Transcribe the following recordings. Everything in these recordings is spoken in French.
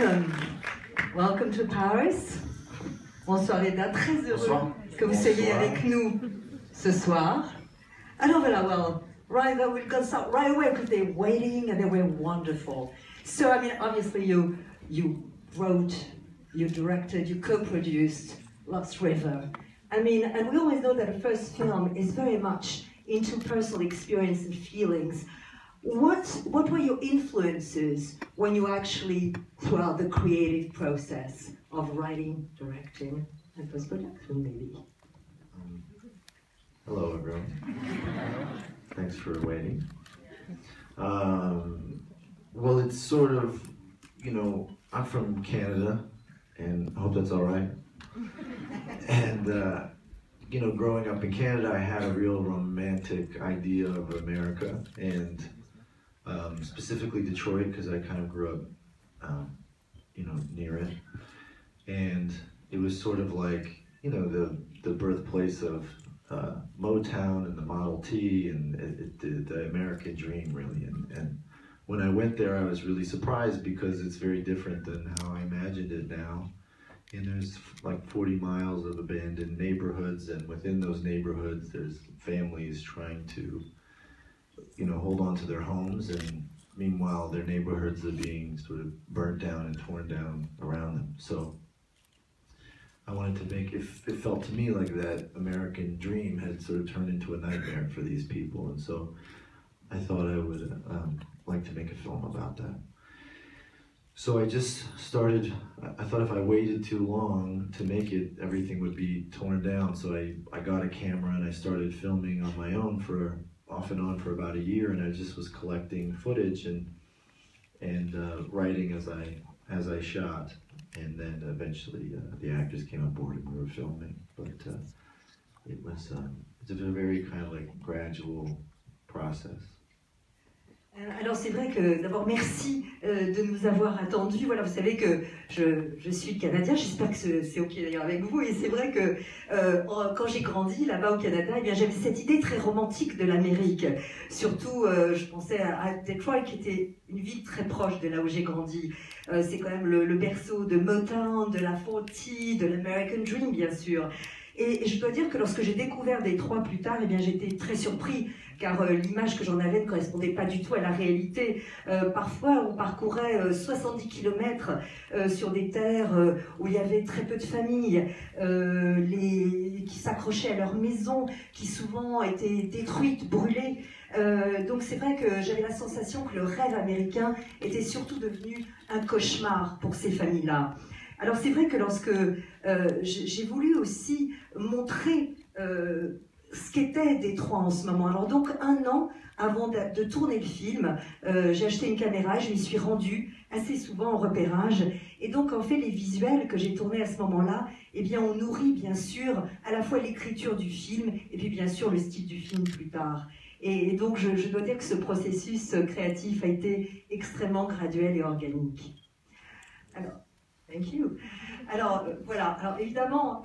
welcome. Welcome to Paris. Bonsoir Leda, très heureux que vous soyez avec nous ce soir. Alors voilà, well, right, we're going to start right away because they're waiting and they were wonderful. So, I mean, obviously you wrote, you directed, you co-produced Lost River. I mean, and we always know that a first film is very much into personal experience and feelings. What were your influences when you actually, throughout the creative process of writing, directing, and post-production, maybe? Hello, everyone. Thanks for waiting. Well, it's sort of, you know, I'm from Canada, and I hope that's all right. And, you know, growing up in Canada, I had a real romantic idea of America, and specifically Detroit, because I kind of grew up, you know, near it. And it was sort of like, you know, the birthplace of Motown and the Model T and the American dream, really. And when I went there, I was really surprised because it's very different than how I imagined it now. And there's like 40 miles of abandoned neighborhoods, and within those neighborhoods, there's families trying to, you know, hold on to their homes, and meanwhile, their neighborhoods are being sort of burnt down and torn down around them. So I wanted to make it felt to me like that American dream had sort of turned into a nightmare for these people, and so I thought I would like to make a film about that. So I just started, I thought if I waited too long to make it, everything would be torn down. So I got a camera and I started filming on my own off and on for about a year, and I just was collecting footage and writing as I shot. And then eventually the actors came on board and we were filming. But it's a very kind of like gradual process. Alors c'est vrai que d'abord merci de nous avoir attendus. Voilà, vous savez que je suis canadien, j'espère que c'est ok d'ailleurs avec vous. Et c'est vrai que quand j'ai grandi là-bas au Canada, eh bien j'avais cette idée très romantique de l'Amérique. Surtout, je pensais à Detroit, qui était une ville très proche de là où j'ai grandi. C'est quand même le berceau de Motown, de la 40, de l'American Dream, bien sûr. Et je dois dire que lorsque j'ai découvert Détroit plus tard, eh bien j'étais très surpris, car l'image que j'en avais ne correspondait pas du tout à la réalité. Parfois, on parcourait 70 km sur des terres où il y avait très peu de familles, qui s'accrochaient à leurs maisons, qui souvent étaient détruites, brûlées. Donc c'est vrai que j'avais la sensation que le rêve américain était surtout devenu un cauchemar pour ces familles-là. Alors c'est vrai que lorsque j'ai voulu aussi montrer ce qu'était Détroit en ce moment. Alors donc un an avant de tourner le film, j'ai acheté une caméra, je m'y suis rendue assez souvent en repérage. Et donc en fait les visuels que j'ai tournés à ce moment-là, eh bien on nourrit bien sûr à la fois l'écriture du film et puis bien sûr le style du film plus tard. Et donc je dois dire que ce processus créatif a été extrêmement graduel et organique. Alors, thank you. Alors voilà, alors évidemment,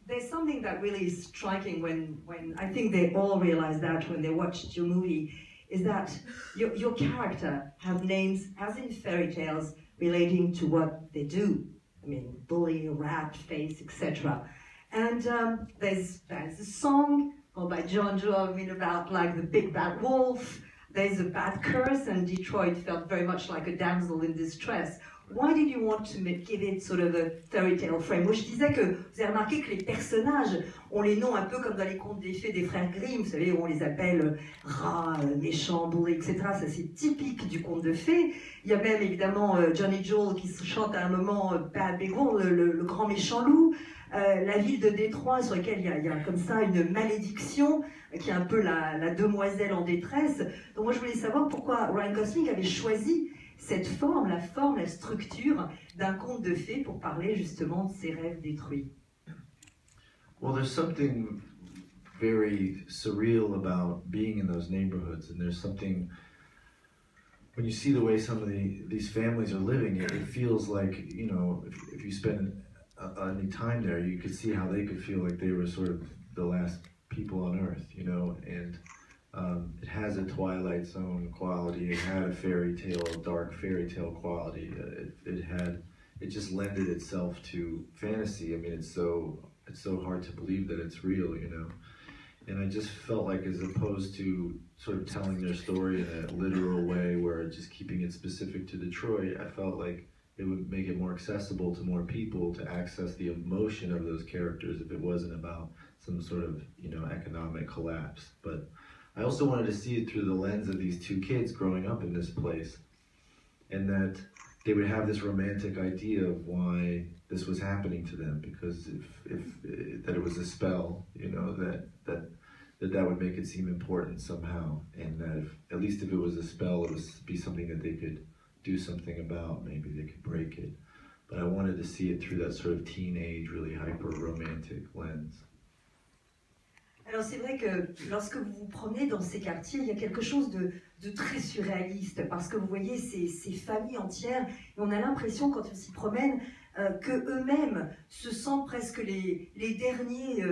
there's something that really is striking when I think they all realize that when they watched your movie, is that your character have names as in fairy tales relating to what they do. I mean, bully, rat, face, etc. And there's a song by John Joel, I mean, about like the big bad wolf. There's a bad curse, and Detroit felt very much like a damsel in distress. Why did you want to give it sort of a fairy tale frame? Moi, je disais que vous avez remarqué que les personnages ont les noms un peu comme dans les contes des fées des frères Grimm, vous savez, où on les appelle rats, méchants, bourrés, etc. Ça, c'est typique du conte de fées. Il y a même évidemment Johnny Joel qui chante à un moment Bad Big Wolf, le grand méchant loup. La ville de Détroit, sur laquelle il y a comme ça une malédiction, qui est un peu la demoiselle en détresse. Donc moi, je voulais savoir pourquoi Ryan Gosling avait choisi cette forme, la structure d'un conte de fées pour parler justement de ses rêves détruits. Well, there's something very surreal about being in those neighborhoods, and there's something, when you see the way some of these families are living, it feels like, you know, if you spend any time there, you could see how they could feel like they were sort of the last people on earth, you know, and it has has a Twilight Zone quality. It had a fairy tale, dark fairy tale quality. It just lended itself to fantasy. I mean, it's so hard to believe that it's real, you know. And I just felt like, as opposed to sort of telling their story in a literal way, where just keeping it specific to Detroit, I felt like it would make it more accessible to more people to access the emotion of those characters if it wasn't about some sort of, you know, economic collapse. But I also wanted to see it through the lens of these two kids growing up in this place, and that they would have this romantic idea of why this was happening to them, because if that it was a spell, you know, that would make it seem important somehow, and that at least if it was a spell, it would be something that they could do something about. Maybe they could break it. But I wanted to see it through that sort of teenage, really hyper-romantic lens. Alors c'est vrai que lorsque vous vous promenez dans ces quartiers, il y a quelque chose de très surréaliste, parce que vous voyez ces familles entières, et on a l'impression quand on s'y promène que eux-mêmes se sentent presque les derniers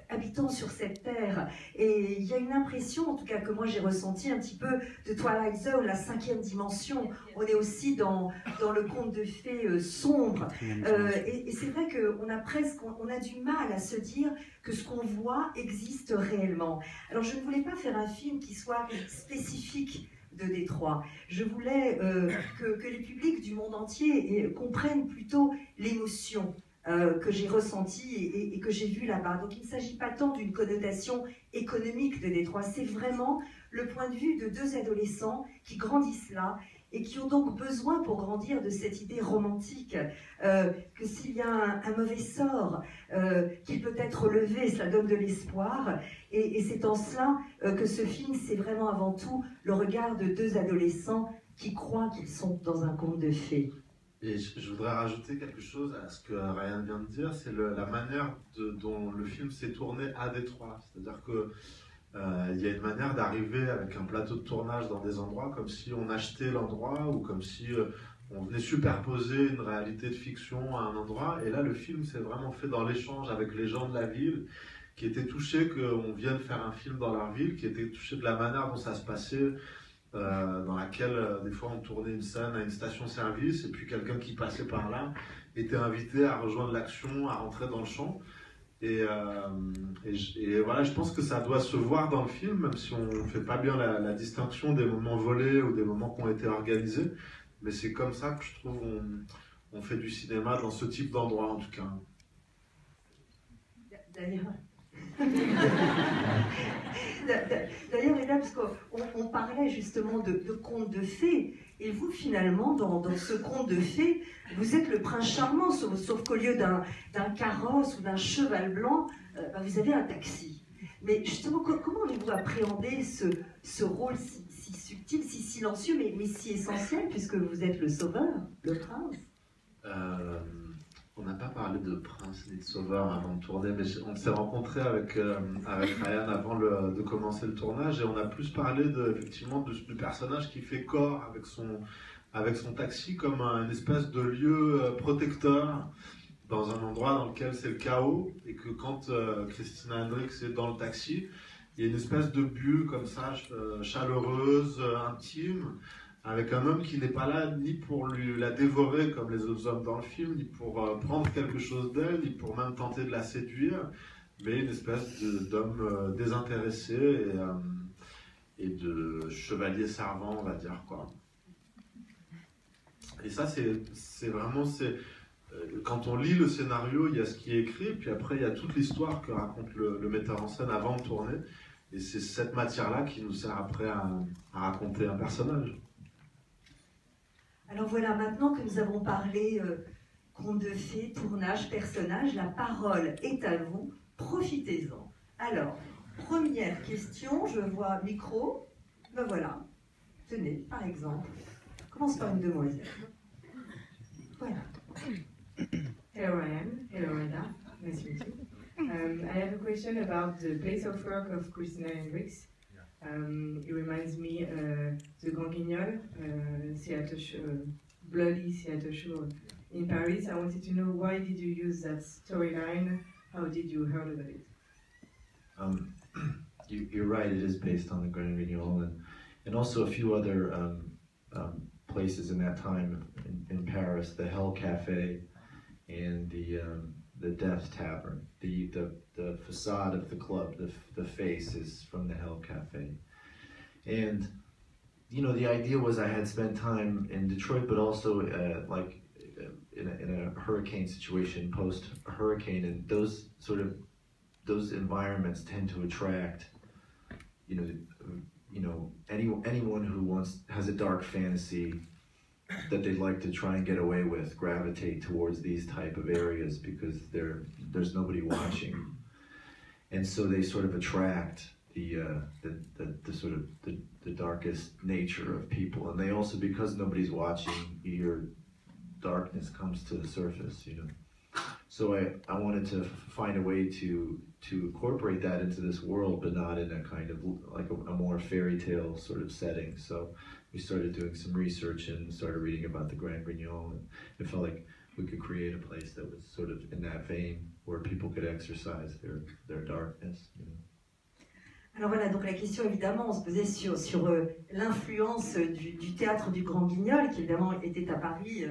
habitants sur cette terre. Et il y a une impression, en tout cas que moi j'ai ressenti un petit peu, de Twilight Zone, la 5e dimension. On est aussi dans le conte de fées sombre. Et c'est vrai qu'on a du mal à se dire que ce qu'on voit existe réellement. Alors je ne voulais pas faire un film qui soit spécifique de Détroit. Je voulais que les publics du monde entier comprennent plutôt l'émotion que j'ai ressentie et que j'ai vue là-bas. Donc il ne s'agit pas tant d'une connotation économique de Détroit, c'est vraiment le point de vue de deux adolescents qui grandissent là et qui ont donc besoin, pour grandir, de cette idée romantique que s'il y a un mauvais sort qui peut être levé, cela donne de l'espoir. Et c'est en cela que ce film, c'est vraiment avant tout le regard de deux adolescents qui croient qu'ils sont dans un conte de fées. Et je voudrais rajouter quelque chose à ce que Ryan vient de dire, c'est la manière dont le film s'est tourné à Détroit. C'est-à-dire que il y a une manière d'arriver avec un plateau de tournage dans des endroits comme si on achetait l'endroit, ou comme si on venait superposer une réalité de fiction à un endroit. Et là, le film s'est vraiment fait dans l'échange avec les gens de la ville, qui étaient touchés qu'on vienne faire un film dans leur ville, qui étaient touchés de la manière dont ça se passait, dans laquelle des fois on tournait une scène à une station-service, et puis quelqu'un qui passait par là était invité à rejoindre l'action, à rentrer dans le champ. Et voilà, je pense que ça doit se voir dans le film, même si on ne fait pas bien la distinction des moments volés ou des moments qui ont été organisés. Mais c'est comme ça que je trouve on fait du cinéma dans ce type d'endroit, en tout cas. D'ailleurs, et là, parce qu'on parlait justement de contes de fées, et vous, finalement, dans ce conte de fées, vous êtes le prince charmant, sauf qu'au lieu d'un carrosse ou d'un cheval blanc, vous avez un taxi. Mais justement, comment avez-vous appréhendé ce rôle si subtil, si silencieux, mais si essentiel, puisque vous êtes le sauveur, le prince? On n'a pas parlé de prince ni de sauveur avant de tourner, mais on s'est rencontrés avec Ryan avant de commencer le tournage, et on a plus parlé effectivement du personnage qui fait corps avec son taxi comme une espèce de lieu protecteur dans un endroit dans lequel c'est le chaos, et que quand Christina Hendricks est dans le taxi, il y a une espèce de bulle comme ça, chaleureuse, intime, avec un homme qui n'est pas là ni pour la dévorer comme les autres hommes dans le film, ni pour prendre quelque chose d'elle, ni pour même tenter de la séduire, mais une espèce d'homme désintéressé et de chevalier servant, on va dire, quoi. Et ça, c'est vraiment... quand on lit le scénario, il y a ce qui est écrit, puis après, il y a toute l'histoire que raconte le metteur en scène avant de tourner, et c'est cette matière-là qui nous sert après à raconter un personnage. Alors voilà, maintenant que nous avons parlé conte de fées, tournage, personnage, la parole est à vous, profitez-en. Alors, première question, je vois micro, ben voilà, tenez, par exemple, commence par une demoiselle. Voilà. Hello Ryan, hello Reda, nice to meet you. I have a question about the place of work of Christina Hendricks. It reminds me the Grand Guignol, bloody theater show in Paris. I wanted to know, why did you use that storyline? How did you heard about it? you're right. It is based on the Grand Guignol, and also a few other places in that time in Paris, the Hell Cafe and the Death Tavern. The facade of the club, the face is from the Hell Cafe. And you know, the idea was I had spent time in Detroit, but also like in a hurricane situation, post-hurricane, and those environments tend to attract, you know, anyone who has a dark fantasy that they'd like to try and get away with, gravitate towards these type of areas because there's nobody watching, and so they sort of attract the sort of the darkest nature of people, and they also, because nobody's watching, your darkness comes to the surface, you know. So I wanted to find a way to incorporate that into this world, but not in a kind of like a more fairy tale sort of setting. So we started doing some research and started reading about the Grand Guignol, and it felt like we could create a place that was sort of in that vein where people could exercise their darkness, you know. Alors voilà, donc la question évidemment on se posait sur l'influence du théâtre du Grand Guignol, qui évidemment était à Paris,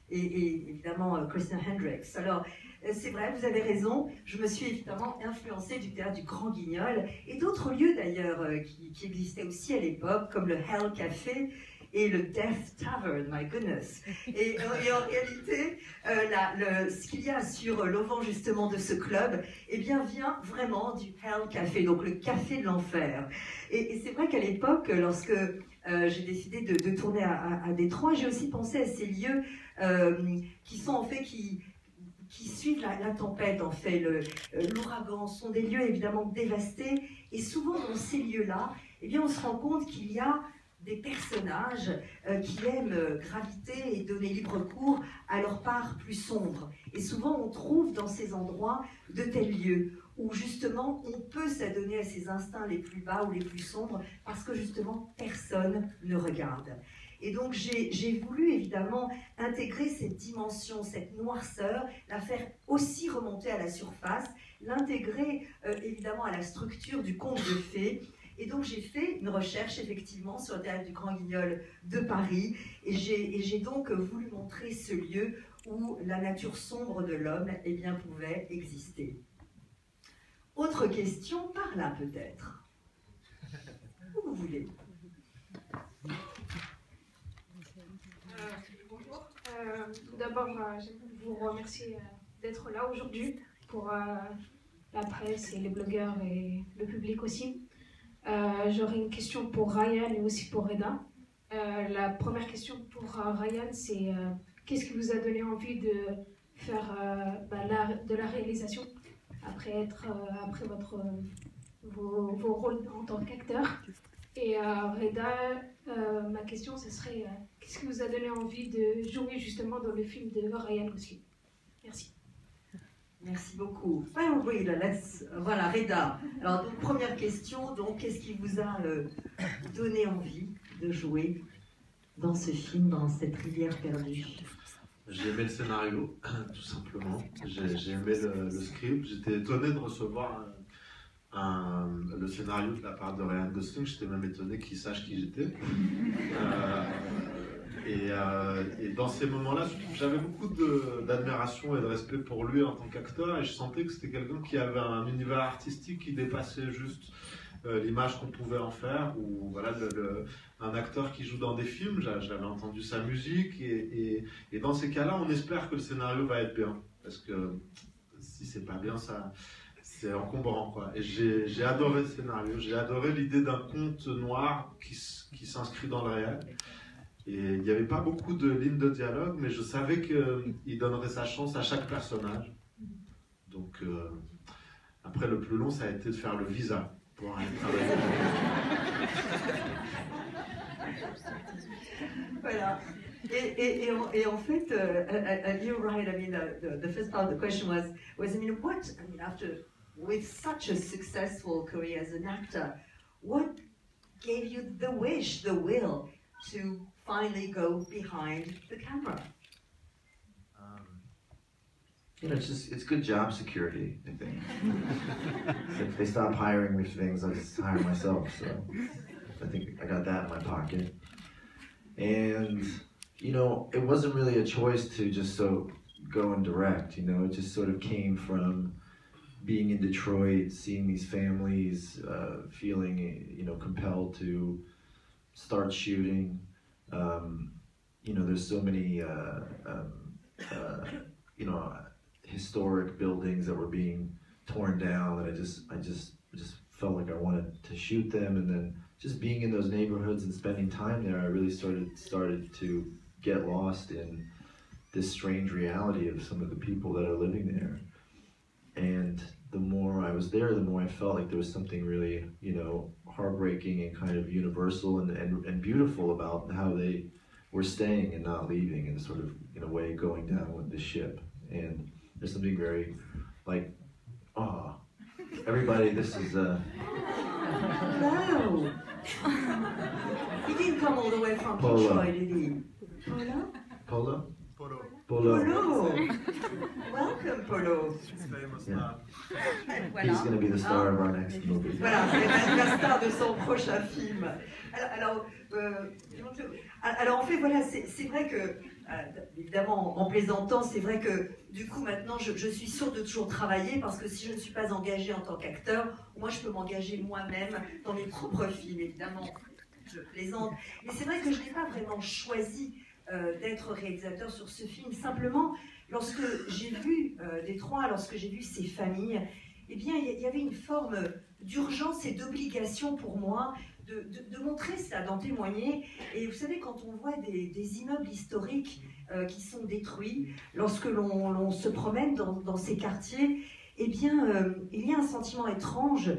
et évidemment Christian Hendricks. Alors c'est vrai, vous avez raison, je me suis évidemment influencée du théâtre du Grand Guignol, et d'autres lieux d'ailleurs qui existaient aussi à l'époque, comme le Hell Café et le Death Tavern, my goodness. Et en réalité, ce qu'il y a sur l'auvent justement de ce club, eh bien vient vraiment du Hell Café, donc le café de l'enfer. Et c'est vrai qu'à l'époque, lorsque j'ai décidé de tourner à Détroit, j'ai aussi pensé à ces lieux qui sont en fait qui suivent la tempête, en fait, l'ouragan, sont des lieux évidemment dévastés, et souvent dans ces lieux-là, eh bien on se rend compte qu'il y a des personnages qui aiment graviter et donner libre cours à leur part plus sombre. Et souvent, on trouve dans ces endroits de tels lieux où justement, on peut s'adonner à ses instincts les plus bas ou les plus sombres parce que justement, personne ne regarde. Et donc, j'ai voulu évidemment intégrer cette dimension, cette noirceur, la faire aussi remonter à la surface, l'intégrer évidemment à la structure du conte de fées. Et donc j'ai fait une recherche effectivement sur le théâtre du Grand Guignol de Paris, et j'ai donc voulu montrer ce lieu où la nature sombre de l'homme eh bien, pouvait exister. Autre question, par là peut-être. Où vous voulez. Bonjour. D'abord, j'aimerais vous remercier d'être là aujourd'hui pour la presse et les blogueurs et le public aussi. J'aurais une question pour Ryan et aussi pour Reda. La première question pour Ryan, c'est qu'est-ce qui vous a donné envie de faire de la réalisation après vos rôles en tant qu'acteur? Et Reda, ma question, ce serait qu'est-ce qui vous a donné envie de jouer justement dans le film de Ryan Gosling? Merci. Merci beaucoup. Oui, voilà, Reda. Alors, donc, première question, donc, qu'est-ce qui vous a donné envie de jouer dans ce film, dans cette rivière perdue? J'ai aimé le scénario, tout simplement. J'ai aimé le script. J'étais étonné de recevoir le scénario de la part de Ryan Gosling. J'étais même étonné qu'il sache qui j'étais. Et dans ces moments-là, j'avais beaucoup d'admiration et de respect pour lui en tant qu'acteur, et je sentais que c'était quelqu'un qui avait un univers artistique qui dépassait juste l'image qu'on pouvait en faire, ou voilà, un acteur qui joue dans des films. J'avais entendu sa musique, et dans ces cas-là, on espère que le scénario va être bien, parce que si c'est pas bien, c'est encombrant, quoi. Et j'ai adoré le scénario, j'ai adoré l'idée d'un conte noir qui s'inscrit dans le réel. Et il n'y avait pas beaucoup de lignes de dialogue, mais je savais qu'il donnerait sa chance à chaque personnage. Donc, après, le plus long, ça a été de faire le visa pour aller travailler. Voilà. Et en fait, you're right. I mean, the first part of the question was I mean, with such a successful career as an actor, what gave you the wish, the will to finally go behind the camera? you know, it's good job security, I think. If they stop hiring me for things, I'll just hire myself. So I think I got that in my pocket. And, you know, it wasn't really a choice to just go and direct, you know, it just sort of came from being in Detroit, seeing these families, feeling, you know, compelled to start shooting. You know, there's so many, you know, historic buildings that were being torn down that I just felt like I wanted to shoot them. And then just being in those neighborhoods and spending time there, I really started to get lost in this strange reality of some of the people that are living there. And the more I was there, the more I felt like there was something really, you know, heartbreaking and kind of universal and beautiful about how they were staying and not leaving and sort of, in a way, going down with the ship. And there's something very, like, everybody, this is Hello! He didn't come all the way from Detroit, did he? Polo? Polo? Polo! Welcome, Polo! Yeah. He's going to be the star of our next movie. Voilà, c'est la star de son prochain film. Alors en fait, voilà, c'est vrai que, évidemment, en plaisantant, c'est vrai que, du coup, maintenant, je suis sûre de toujours travailler, parce que si je ne suis pas engagée en tant qu'acteur, moi, je peux m'engager moi-même dans mes propres films, évidemment. Je plaisante. Mais c'est vrai que je n'ai pas vraiment choisi d'être réalisateur sur ce film. Simplement, lorsque j'ai vu Détroit, lorsque j'ai vu ces familles, eh bien, il y avait une forme d'urgence et d'obligation pour moi de montrer ça, d'en témoigner. Et vous savez, quand on voit des immeubles historiques qui sont détruits, lorsque l'on se promène dans ces quartiers, eh bien, il y a un sentiment étrange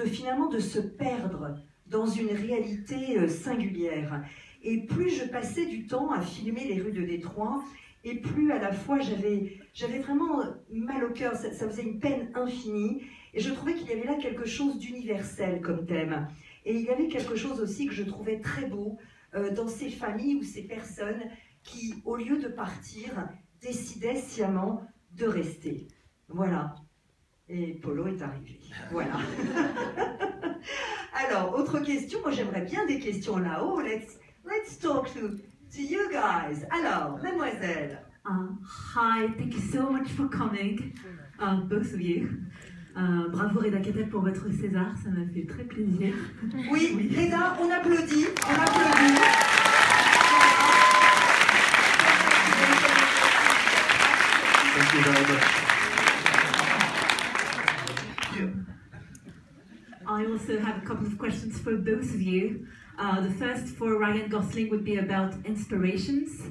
finalement de se perdre dans une réalité singulière. Et plus je passais du temps à filmer les rues de Détroit, et plus à la fois j'avais vraiment mal au cœur, ça faisait une peine infinie, et je trouvais qu'il y avait là quelque chose d'universel comme thème. Et il y avait quelque chose aussi que je trouvais très beau dans ces familles ou ces personnes qui, au lieu de partir, décidaient sciemment de rester. Voilà. Et Polo est arrivé. Voilà. Alors, autre question. Moi, j'aimerais bien des questions là-haut. Let's talk to you guys. Alors, mademoiselle. Hi, thank you so much for coming, both of you. Bravo Reda Kateb pour votre César, ça m'a fait très plaisir. Oui, Reda, on applaudit, on applaudit. Thank you very much. I also have a couple of questions for both of you. The first for Ryan Gosling would be about inspirations,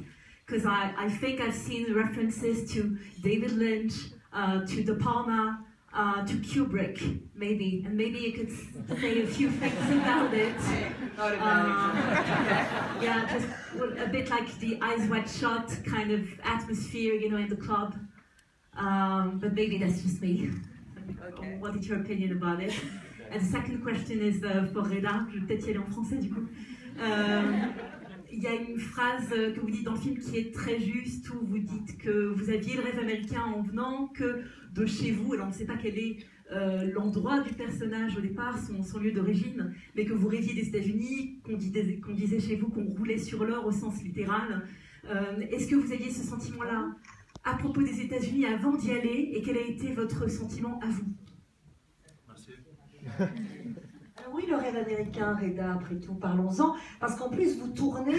because I think I've seen references to David Lynch, to De Palma, to Kubrick, maybe, and maybe you could say a few things about it. Yeah, just a bit like the Eyes Wide Shut kind of atmosphere, you know, in the club. But maybe that's just me. Okay. What is your opinion about it? And the second question is for Reda. Je vais peut-être y aller en français du coup. Il y a une phrase que vous dites dans le film qui est très juste, où vous dites que vous aviez le rêve américain en venant que de chez vous. Alors on ne sait pas quel est l'endroit du personnage au départ, son lieu d'origine, mais que vous rêviez des États-Unis, qu'on disait chez vous qu'on roulait sur l'or au sens littéral. Est-ce que vous aviez ce sentiment-là à propos des États-Unis avant d'y aller, et quel a été votre sentiment à vous? Merci. Alors oui, le rêve américain, Reda, après tout, parlons-en, parce qu'en plus, vous tournez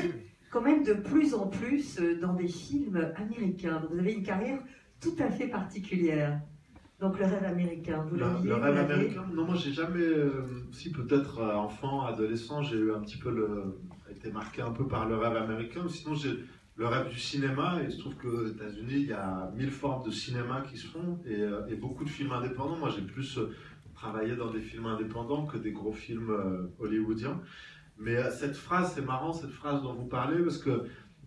quand même de plus en plus dans des films américains. Donc, vous avez une carrière tout à fait particulière. Donc le rêve américain, vous l'aviez? Le rêve américain, non, moi j'ai jamais, si peut-être enfant, adolescent, j'ai eu un petit peu été marqué un peu par le rêve américain, ou sinon j'ai le rêve du cinéma, et il se trouve qu'aux États-Unis, il y a 1000 formes de cinéma qui se font, et beaucoup de films indépendants. Moi j'ai plus travaillé dans des films indépendants que des gros films hollywoodiens. Mais cette phrase, c'est marrant, cette phrase dont vous parlez, parce que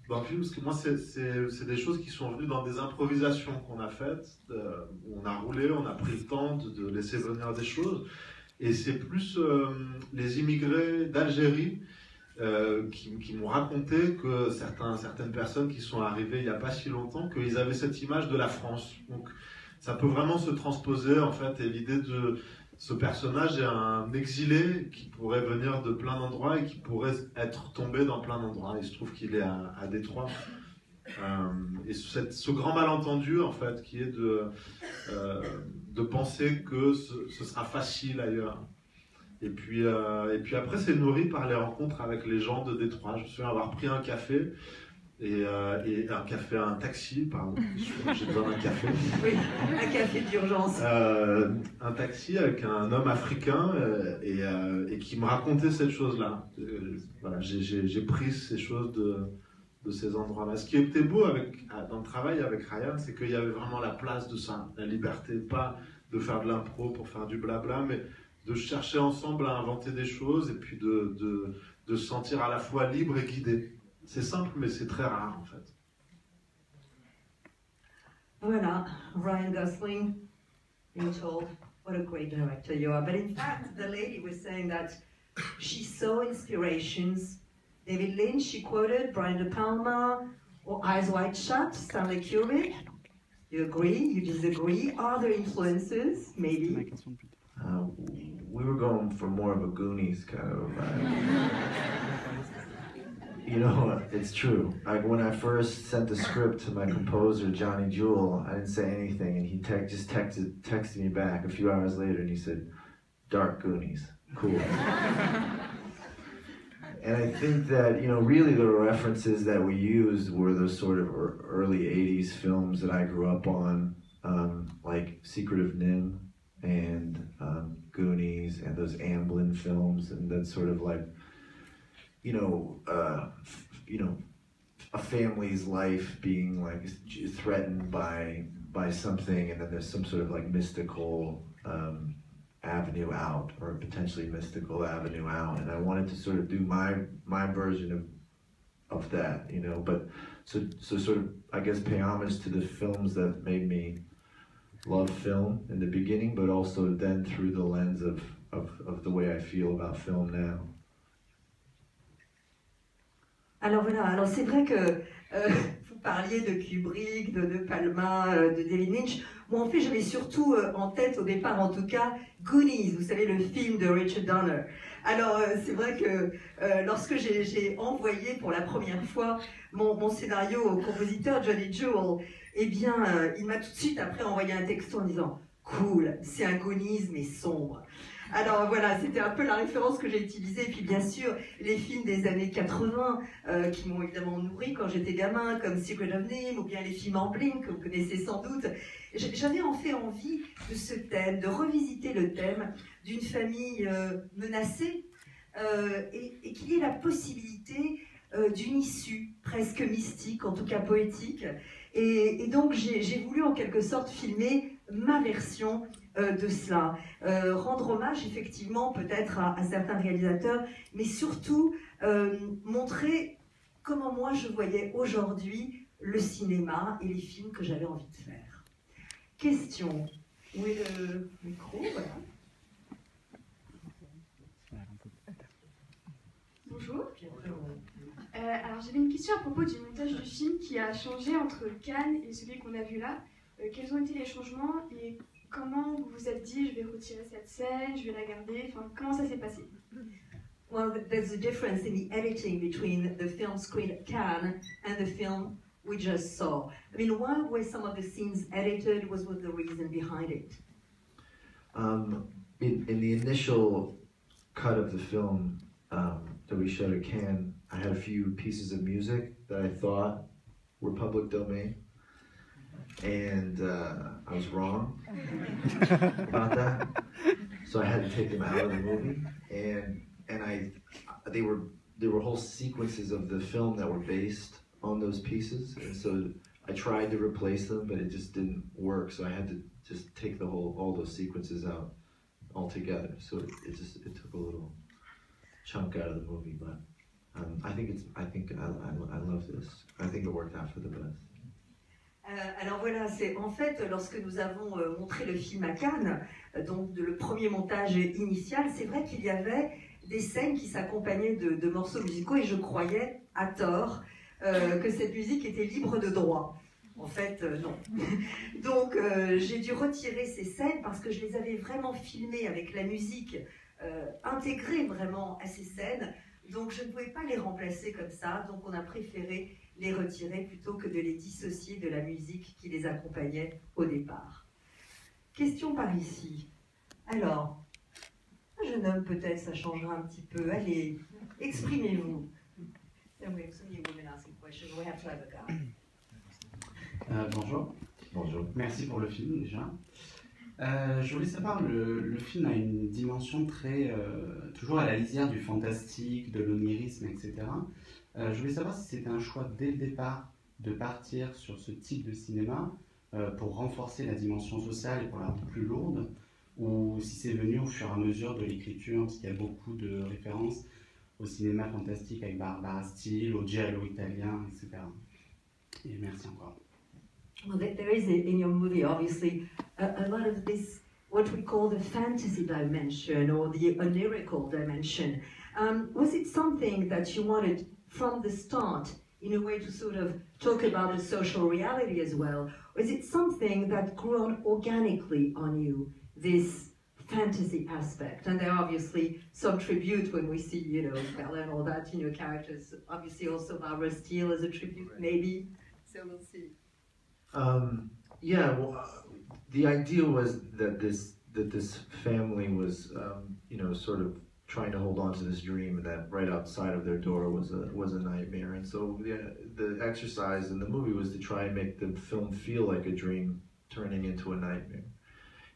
dans le film, parce que moi, c'est des choses qui sont venues dans des improvisations qu'on a faites, où on a roulé, on a pris le temps de laisser venir des choses, et c'est plus les immigrés d'Algérie qui m'ont raconté que certaines personnes qui sont arrivées il n'y a pas si longtemps, qu'ils avaient cette image de la France. Donc ça peut vraiment se transposer en fait, et l'idée de ce personnage est un exilé qui pourrait venir de plein d'endroits et qui pourrait être tombé dans plein d'endroits. Il se trouve qu'il est à Détroit. Et ce grand malentendu en fait qui est de penser que ce sera facile ailleurs. Et puis après c'est nourri par les rencontres avec les gens de Détroit. Je me souviens avoir pris un café et un taxi, pardon, j'ai besoin d'un café. Oui, un café d'urgence. Un taxi avec un homme africain et qui me racontait cette chose-là. Voilà, j'ai pris ces choses de ces endroits-là. Ce qui était beau dans le travail avec Ryan, c'est qu'il y avait vraiment la place de ça, la liberté, pas de faire de l'impro pour faire du blabla, mais de chercher ensemble à inventer des choses et puis de se sentir à la fois libre et guidé. C'est simple, mais c'est très rare en fait. Voilà, Ryan Gosling, being told what a great director you are. But in fact, the lady was saying that she saw inspirations. David Lynch, she quoted Brian De Palma, or Eyes Wide Shut, Stanley Kubrick. You agree? You disagree? Are there influences? Maybe. We were going for more of a Goonies kind of vibe. You know, it's true. Like when I first sent the script to my composer, Johnny Jewell, I didn't say anything, and he just texted me back a few hours later, and he said, "Dark Goonies, cool." And I think that, you know, really the references that we used were those sort of early 80s films that I grew up on, like Secret of NIMH and Goonies and those Amblin films, and that sort of like, you know, a family's life being like threatened by something, and then there's some sort of like mystical avenue out, or a potentially mystical avenue out, and I wanted to sort of do my version of that, you know, but so sort of, I guess, pay homage to the films that made me love film in the beginning, but also then through the lens of the way I feel about film now. Alors voilà, alors c'est vrai que vous parliez de Kubrick, de Palma, de David Lynch. Moi, en fait, j'avais surtout en tête, au départ en tout cas, Goonies, vous savez, le film de Richard Donner. Alors, c'est vrai que lorsque j'ai envoyé pour la première fois mon scénario au compositeur Johnny Jewell, eh bien, il m'a tout de suite après envoyé un texto en disant « Cool, c'est un Goonies, mais sombre ». Alors voilà, c'était un peu la référence que j'ai utilisée. Et puis bien sûr, les films des années 80 qui m'ont évidemment nourri quand j'étais gamin, comme Secret of NIMH, ou bien les films Amblin que vous connaissez sans doute. J'avais en fait envie de ce thème, de revisiter le thème d'une famille menacée et qu'il y ait la possibilité d'une issue presque mystique, en tout cas poétique. Et donc j'ai voulu en quelque sorte filmer ma version de cela, rendre hommage effectivement peut-être à certains réalisateurs, mais surtout montrer comment moi je voyais aujourd'hui le cinéma et les films que j'avais envie de faire. Question, où est le micro? Voilà. Bonjour. Alors j'avais une question à propos du montage du film qui a changé entre Cannes et celui qu'on a vu là. Quels ont été les changements et comment vous vous êtes dit je vais retirer cette scène, je vais la garder, enfin comment ça s'est passé? Well, there's a difference in the editing between the film screened at Cannes and the film we just saw. I mean, why were some of the scenes edited? What was the reason behind it? In the initial cut of the film that we showed at Cannes, I had a few pieces of music that I thought were public domain, and I was wrong about that. So I had to take them out of the movie, and they were whole sequences of the film that were based on those pieces, and so I tried to replace them, but it just didn't work. So I had to just take all those sequences out altogether. So it took a little chunk out of the movie, but I love this. I think it worked out for the best. Alors voilà, c'est en fait lorsque nous avons montré le film à Cannes, donc le premier montage initial, c'est vrai qu'il y avait des scènes qui s'accompagnaient de morceaux musicaux et je croyais, à tort, que cette musique était libre de droit. En fait, non. Donc, j'ai dû retirer ces scènes parce que je les avais vraiment filmées avec la musique intégrée vraiment à ces scènes. Donc, je ne pouvais pas les remplacer comme ça. Donc, on a préféré les retirer plutôt que de les dissocier de la musique qui les accompagnait au départ. Question par ici. Alors, un jeune homme peut-être, ça changera un petit peu. Allez, exprimez-vous. Bonjour. Bonjour. Merci pour le film déjà. Je voulais savoir, le film a une dimension très, toujours à la lisière du fantastique, de l'onirisme, etc. Je voulais savoir si c'était un choix dès le départ de partir sur ce type de cinéma pour renforcer la dimension sociale et pour la rendre plus lourde, ou si c'est venu au fur et à mesure de l'écriture, parce qu'il y a beaucoup de références au cinéma fantastique avec Barbara Steele, au giallo italien, etc. Et merci encore. Well, there is in your movie, obviously, a lot of this, what we call the fantasy dimension or the onirical dimension. Was it something that you wanted from the start, in a way, to sort of talk about the social reality as well? Or is it something that grew on organically on you, this fantasy aspect? And there are obviously some tribute when we see, you know, Bella and all that, you know, characters. Obviously also Barbara Steele as a tribute, maybe. So we'll see. Yeah, well, the idea was that this family was, you know, sort of trying to hold on to this dream, and that right outside of their door was a nightmare. And so the exercise in the movie was to try and make the film feel like a dream turning into a nightmare,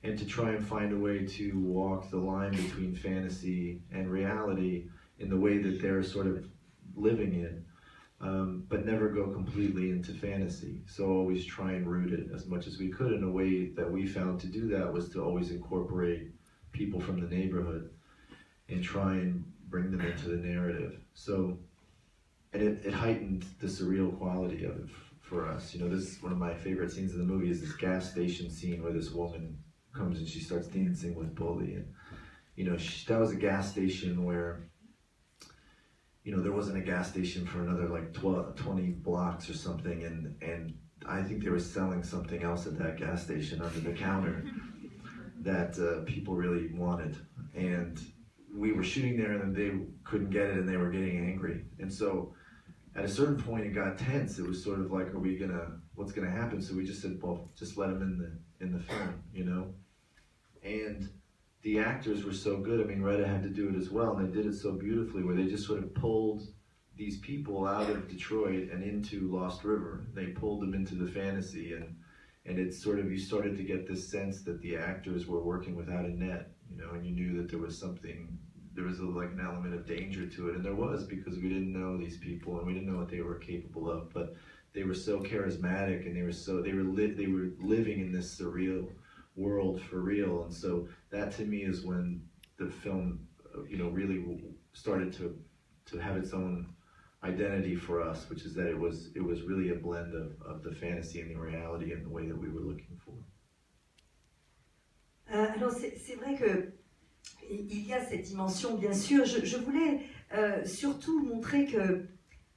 and to try and find a way to walk the line between fantasy and reality in the way that they're sort of living in. But never go completely into fantasy. So always try and root it as much as we could. In a way that we found to do that was to always incorporate people from the neighborhood and try and bring them into the narrative. So, and it heightened the surreal quality of it for us. You know, this is one of my favorite scenes in the movie, is this gas station scene where this woman comes and she starts dancing with Bully. And, you know, that was a gas station where, you know, there wasn't a gas station for another like 20 blocks or something, and I think they were selling something else at that gas station under the counter that people really wanted. And we were shooting there and they couldn't get it and they were getting angry. And so at a certain point it got tense. It was sort of like, what's gonna happen? So we just said, well, just let them in the film, you know? And the actors were so good. I mean, Retta had to do it as well, and they did it so beautifully, where they just sort of pulled these people out of Detroit and into Lost River. They pulled them into the fantasy, and it's sort of, you started to get this sense that the actors were working without a net, you know, and you knew that there was like an element of danger to it, and there was, because we didn't know these people and we didn't know what they were capable of, but they were so charismatic, and they were living in this surreal world for real. And so that to me is when the film, you know, really started to have its own identity for us, which is that it was really a blend of the fantasy and the reality in the way that we were looking for. Alors c'est vrai que il y a cette dimension, bien sûr. Je voulais surtout montrer que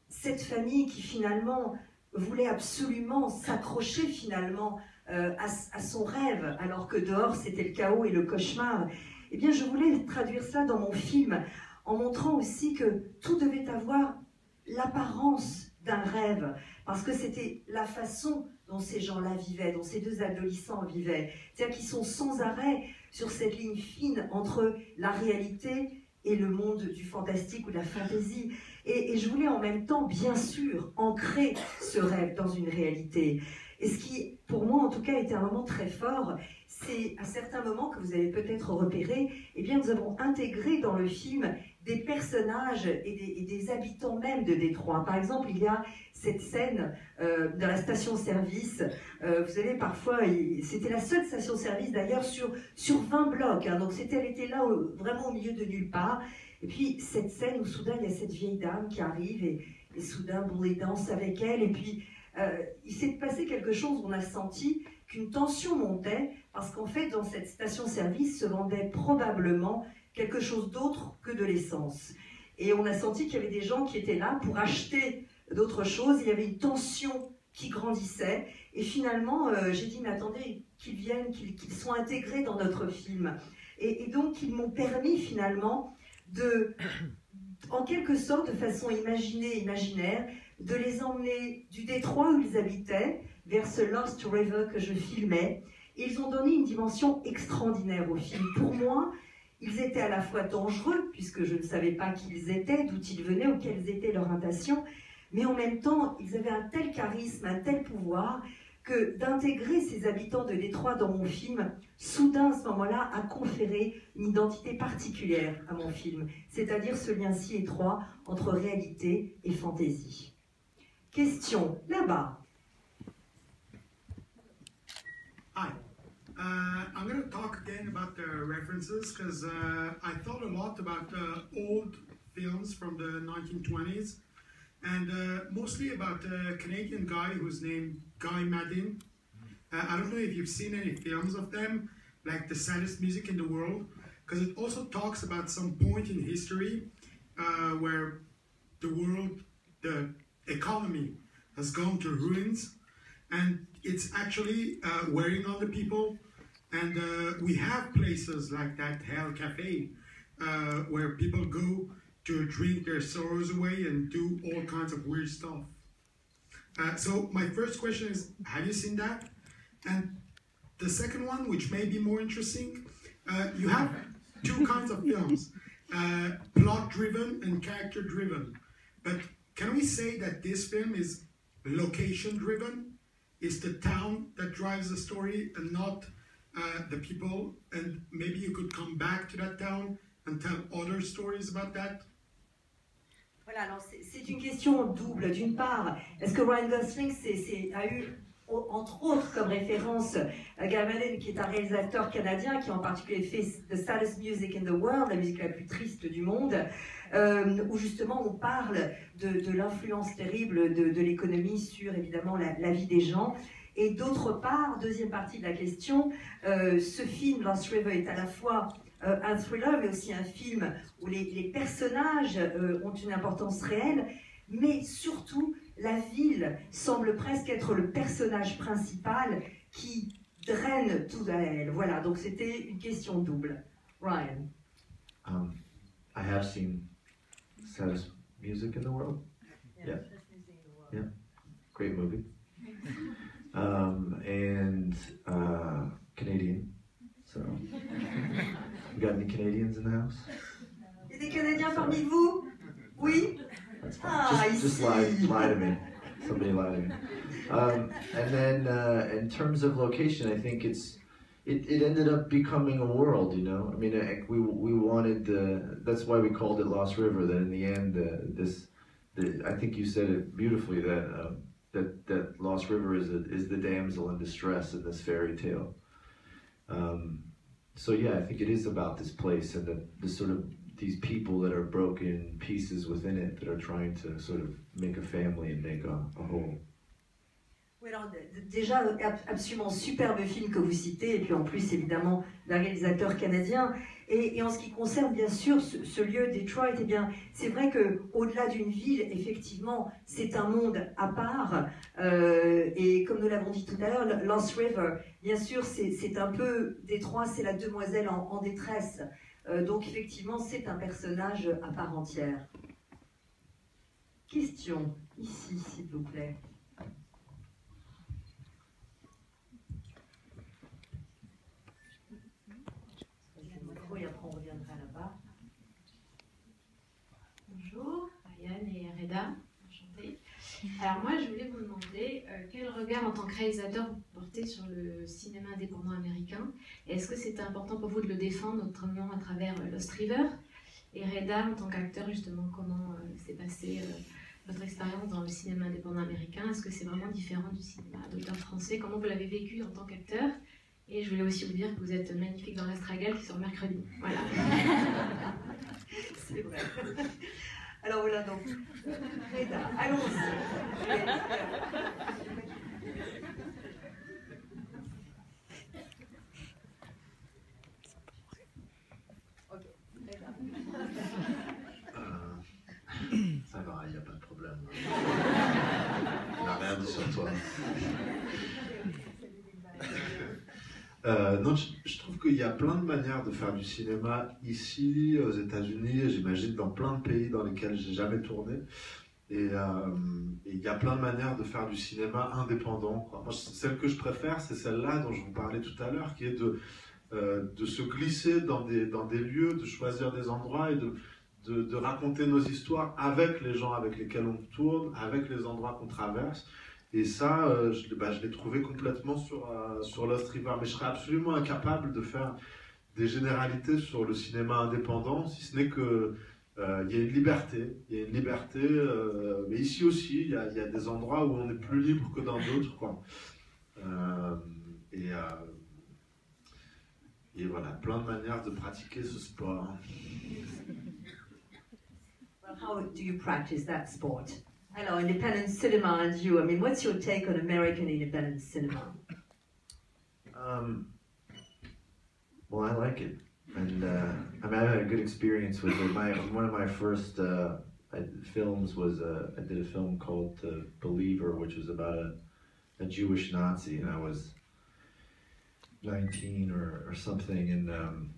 cette famille qui finalement voulait absolument s'accrocher finalement à son rêve, alors que dehors c'était le chaos et le cauchemar, eh bien je voulais traduire ça dans mon film en montrant aussi que tout devait avoir l'apparence d'un rêve, parce que c'était la façon dont ces gens-là vivaient, dont ces deux adolescents vivaient, c'est-à-dire qu'ils sont sans arrêt sur cette ligne fine entre la réalité et le monde du fantastique ou de la fantaisie. Et je voulais en même temps, bien sûr, ancrer ce rêve dans une réalité. Et ce qui, pour moi en tout cas, était un moment très fort, c'est à certains moments que vous avez peut-être repéré, eh bien nous avons intégré dans le film des personnages et des habitants même de Détroit. Par exemple, il y a cette scène de la station-service. Vous savez, parfois, c'était la seule station-service d'ailleurs sur 20 blocs. Hein, donc elle était là vraiment au milieu de nulle part. Et puis cette scène où soudain il y a cette vieille dame qui arrive et soudain Bully danse avec elle. Et puis il s'est passé quelque chose où on a senti qu'une tension montait, parce qu'en fait dans cette station-service se vendait probablement quelque chose d'autre que de l'essence. Et on a senti qu'il y avait des gens qui étaient là pour acheter d'autres choses. Il y avait une tension qui grandissait. Et finalement, j'ai dit, mais attendez, qu'ils viennent, qu'ils soient intégrés dans notre film. Et donc, ils m'ont permis finalement de, en quelque sorte, de façon imaginaire, de les emmener du détroit où ils habitaient vers ce Lost River que je filmais. Et ils ont donné une dimension extraordinaire au film. Pour moi, ils étaient à la fois dangereux, puisque je ne savais pas qui ils étaient, d'où ils venaient ou quelles étaient leurs intentions, mais en même temps, ils avaient un tel charisme, un tel pouvoir, que d'intégrer ces habitants de Détroit dans mon film, soudain, à ce moment-là, a conféré une identité particulière à mon film, c'est-à-dire ce lien si étroit entre réalité et fantaisie. Question, là-bas. Hi. I'm going to talk again about the references because I thought a lot about old films from the 1920s and mostly about a Canadian guy who's named Guy Maddin. I don't know if you've seen any films of them, like The Saddest Music in the World, because it also talks about some point in history where the world, the economy has gone to ruins and it's actually wearing on the people. And we have places like that Hell Cafe where people go to drink their sorrows away and do all kinds of weird stuff. So my first question is, have you seen that? And the second one, which may be more interesting, you have two kinds of films, plot-driven and character-driven. But can we say that this film is location-driven? It's the town that drives the story and not the people, and maybe you could come back to that town and tell other stories about that? Voilà, alors c'est une question double. D'une part, est-ce que Ryan Gosling a eu, entre autres, comme référence Guy Maddin, qui est un réalisateur canadien, qui en particulier fait The Saddest Music in the World, la musique la plus triste du monde, où justement on parle de l'influence terrible de l'économie sur, évidemment, la vie des gens. Et d'autre part, deuxième partie de la question, ce film, Lost River, est à la fois un thriller, mais aussi un film où les personnages ont une importance réelle, mais surtout, la ville semble presque être le personnage principal qui draine tout à elle. Voilà, donc c'était une question double. Ryan. I have seen Saddest Music in the World. Yeah. Yeah. Great movie. And Canadian. So, you got any Canadians in the house? Il y a des Canadiens parmi vous? Oui? That's fine. Just lie to me. Somebody lie to me. And then in terms of location, I think it ended up becoming a world, you know? I mean, we wanted, that's why we called it Lost River, that in the end, I think you said it beautifully, that Lost River is the damsel in distress in this fairy tale. So yeah, I think it is about this place and the sort of these people that are broken pieces within it that are trying to sort of make a family and make a whole. Oui, alors, déjà, absolument superbe film que vous citez, et puis en plus, évidemment, d'un réalisateur canadien. Et en ce qui concerne, bien sûr, ce lieu, Detroit, eh bien, c'est vrai qu'au-delà d'une ville, effectivement, c'est un monde à part. Et comme nous l'avons dit tout à l'heure, Lost River, bien sûr, c'est un peu, Detroit, c'est la demoiselle en détresse. Donc, effectivement, c'est un personnage à part entière. Question, ici, s'il vous plaît. Et après on reviendra là-bas. Bonjour, Ariane et Reda, enchantée. Alors moi, je voulais vous demander quel regard en tant que réalisateur vous portez sur le cinéma indépendant américain. Est-ce que c'était important pour vous de le défendre, notamment à travers Lost River? Et Reda, en tant qu'acteur, justement, comment s'est passée votre expérience dans le cinéma indépendant américain? Est-ce que c'est vraiment différent du cinéma d'auteur français? Comment vous l'avez vécu en tant qu'acteur? Et je voulais aussi vous dire que vous êtes magnifique dans l'Astragale qui sort mercredi. Voilà. C'est vrai. Alors voilà donc, Reda, allons-y. Ok, problème. Il n'a rien dit sur toi. Non, je trouve qu'il y a plein de manières de faire du cinéma ici, aux États-Unis, et j'imagine dans plein de pays dans lesquels j'ai jamais tourné. Et il y a plein de manières de faire du cinéma indépendant, quoi. Moi, celle que je préfère, c'est celle-là dont je vous parlais tout à l'heure, qui est de se glisser dans des lieux, de choisir des endroits et de raconter nos histoires avec les gens avec lesquels on tourne, avec les endroits qu'on traverse. Et ça, je l'ai trouvé complètement sur Lost River. Mais je serais absolument incapable de faire des généralités sur le cinéma indépendant, si ce n'est que il y a une liberté. Il y a une liberté, mais ici aussi, il y a des endroits où on est plus libre que dans d'autres, quoi. Et voilà, plein de manières de pratiquer ce sport. Well, how do you practice that sport? Alors, independent cinema and you, I mean, what's your take on American independent cinema? Well, I like it. And I mean, I had a good experience with it. One of my first films was, I did a film called The Believer, which was about a Jewish Nazi, and I was 19 or something. And,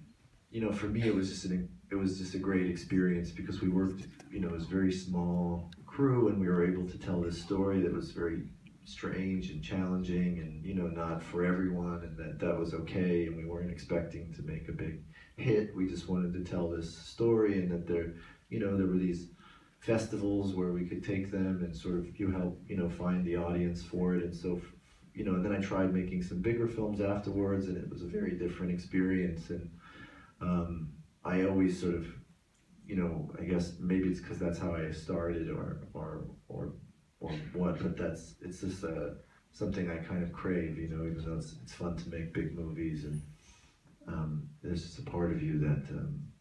you know, for me, it was just a great experience because we worked, you know, it was a very small crew, and we were able to tell this story that was very strange and challenging and, you know, not for everyone, and that was okay, and we weren't expecting to make a big hit. We just wanted to tell this story, and that there were these festivals where we could take them and sort of help, you know, find the audience for it. And so, you know, and then I tried making some bigger films afterwards, and it was a very different experience. And I always sort of, you know, I guess maybe it's because that's how I started or what, but it's just something I kind of crave, you know, even though it's fun to make big movies, and there's just a part of you that,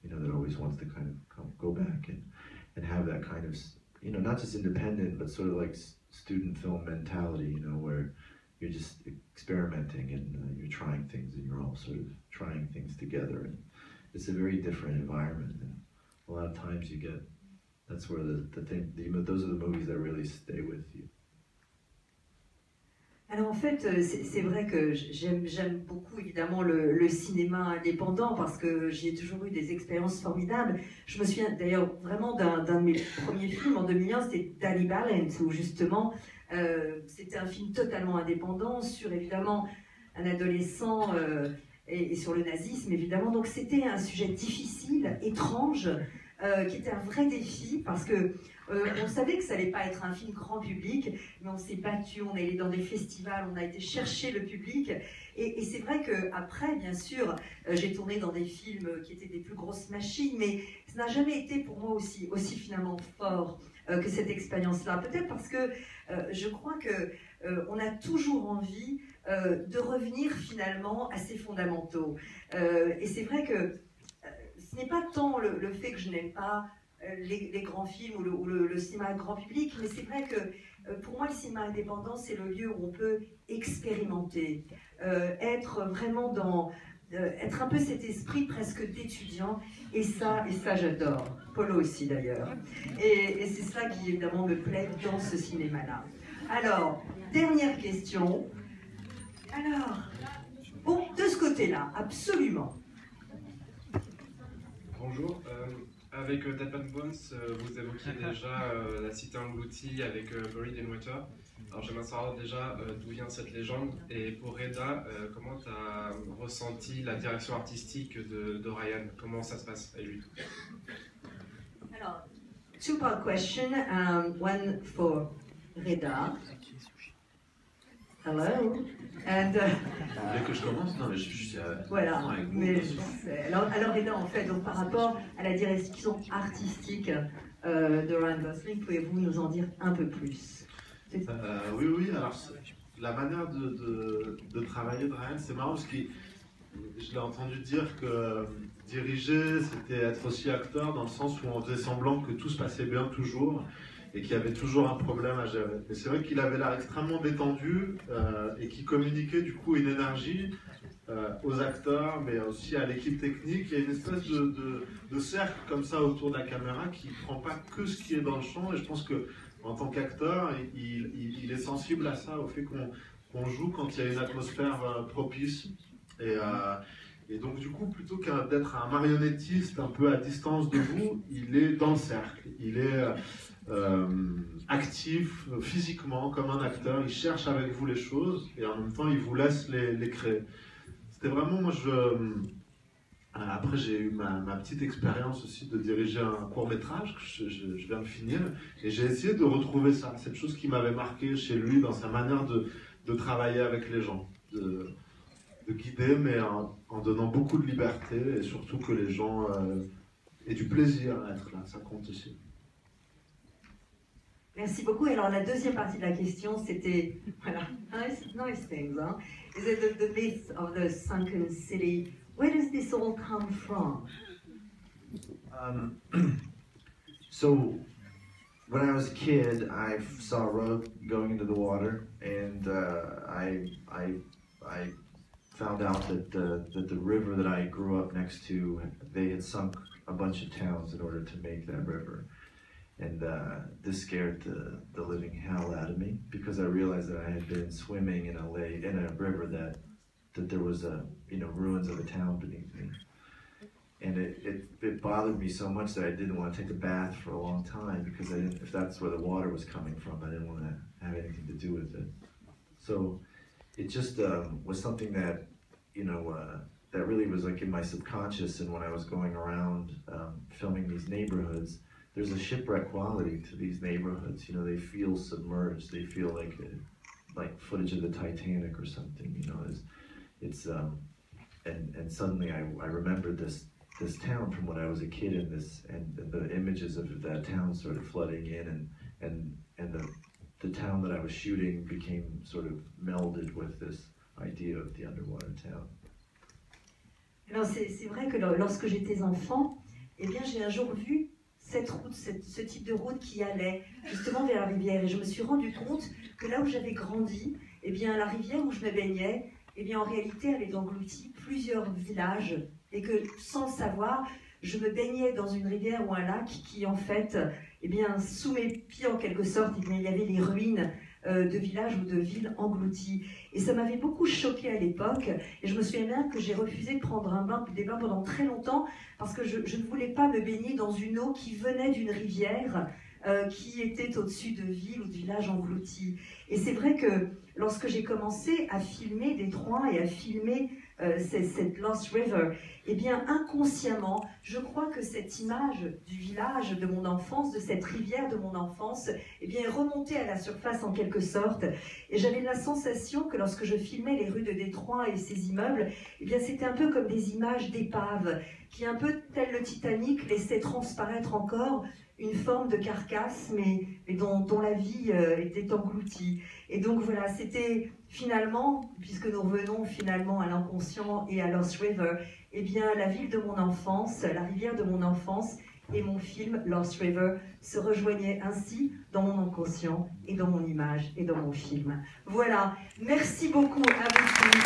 you know, that always wants to kind of go back and have that kind of, you know, not just independent, but sort of like student film mentality, you know, where you're just experimenting and you're trying things and you're all sort of trying things together. And it's a very different environment, and a lot of times you get, that's where those are the movies that really stay with you. Alors en fait, c'est vrai que j'aime beaucoup évidemment le cinéma indépendant parce que j'y ai toujours eu des expériences formidables. Je me souviens d'ailleurs vraiment d'un de mes premiers films en 2001, c'était Danny Ballant, où justement c'était un film totalement indépendant sur évidemment un adolescent et sur le nazisme évidemment. Donc c'était un sujet difficile, étrange, qui était un vrai défi parce que on savait que ça allait pas être un film grand public, mais on s'est battu, on est allé dans des festivals, on a été chercher le public, et c'est vrai que après, bien sûr, j'ai tourné dans des films qui étaient des plus grosses machines, mais ça n'a jamais été pour moi aussi finalement fort que cette expérience-là. Peut-être parce que je crois que on a toujours envie de revenir finalement à ses fondamentaux, et c'est vrai que ce n'est pas tant le fait que je n'aime pas les grands films ou le cinéma grand public, mais c'est vrai que pour moi le cinéma indépendant c'est le lieu où on peut expérimenter, être vraiment être un peu cet esprit presque d'étudiant, et ça j'adore, Polo aussi d'ailleurs, et c'est ça qui évidemment me plaît dans ce cinéma-là. Alors, dernière question, alors, bon, de ce côté-là, absolument. Bonjour, avec Dead Man Bones, vous évoquiez déjà la cité engloutie avec Buried in Water. Alors j'aimerais savoir déjà d'où vient cette légende, et pour Reda, comment tu as ressenti la direction artistique de Ryan? Comment ça se passe avec lui? Alors, two-part question, one for Reda. Hello. And, Vous voulez que je commence? Non, mais je suis voilà. Mais, alors Reda, en fait, donc, par rapport à la direction artistique de Ryan Gosling, pouvez-vous nous en dire un peu plus? Oui. Alors, la manière de travailler de Ryan, c'est marrant parce que je l'ai entendu dire que diriger, c'était être aussi acteur, dans le sens où on faisait semblant que tout se passait bien toujours, et qu'il y avait toujours un problème à gérer. Et c'est vrai qu'il avait l'air extrêmement détendu et qu'il communiquait du coup une énergie aux acteurs, mais aussi à l'équipe technique. Il y a une espèce de cercle comme ça autour de la caméra qui ne prend pas que ce qui est dans le champ, et je pense que en tant qu'acteur, il est sensible à ça, au fait qu'on joue quand il y a une atmosphère propice. Et donc du coup, plutôt qu'à d'être un marionnettiste un peu à distance de vous, il est dans le cercle. Il est actif physiquement comme un acteur. Il cherche avec vous les choses et en même temps, il vous laisse les créer. C'était vraiment, moi, après, j'ai eu ma petite expérience aussi de diriger un court-métrage que je viens de finir. Et j'ai essayé de retrouver ça, cette chose qui m'avait marqué chez lui dans sa manière de travailler avec les gens. De guider, mais en donnant beaucoup de liberté et surtout que les gens aient du plaisir à être là. Ça compte aussi. Merci beaucoup. Alors la deuxième partie de la question, c'était, voilà, nice things, hein? Is it the myth of the sunken city? Where does this all come from? So, when I was a kid, I saw a road going into the water, and I found out that the river that I grew up next to, they had sunk a bunch of towns in order to make that river. And this scared the living hell out of me, because I realized that I had been swimming in a river that there was ruins of a town beneath me. And it bothered me so much that I didn't want to take a bath for a long time, because if that's where the water was coming from, I didn't want to have anything to do with it. So it just was something that, that really was like in my subconscious. And when I was going around filming these neighborhoods, there's a shipwreck quality to these neighborhoods. They feel submerged. They feel like footage of the Titanic or something. And suddenly I remembered this town from when I was a kid, and the images of that town started flooding in, and the town that I was shooting became sort of melded with this idea of the underwater town. Alors c'est vrai que lorsque j'étais enfant, eh bien j'ai un jour vu cette route, ce type de route qui allait justement vers la rivière, et je me suis rendu compte que là où j'avais grandi, eh bien la rivière où je me baignais, eh bien en réalité elle avait englouti plusieurs villages, et que sans le savoir, je me baignais dans une rivière ou un lac qui en fait, eh bien sous mes pieds en quelque sorte, eh bien, il y avait les ruines de villages ou de villes englouties. Et ça m'avait beaucoup choquée à l'époque, et je me souviens bien que j'ai refusé de prendre des bains pendant très longtemps, parce que je ne voulais pas me baigner dans une eau qui venait d'une rivière qui était au-dessus de villes ou de villages engloutis. Et c'est vrai que lorsque j'ai commencé à filmer Détroit et à filmer cette Lost River, eh bien inconsciemment, je crois que cette image du village de mon enfance, de cette rivière de mon enfance, eh bien est remontée à la surface en quelque sorte. Et j'avais la sensation que lorsque je filmais les rues de Détroit et ces immeubles, eh bien c'était un peu comme des images d'épaves qui, un peu tel le Titanic, laissaient transparaître encore une forme de carcasse, mais dont la vie était engloutie. Et donc voilà, c'était finalement, puisque nous revenons finalement à l'inconscient et à Lost River, eh bien la ville de mon enfance, la rivière de mon enfance et mon film Lost River se rejoignaient ainsi dans mon inconscient et dans mon image et dans mon film. Voilà, merci beaucoup à vous tous.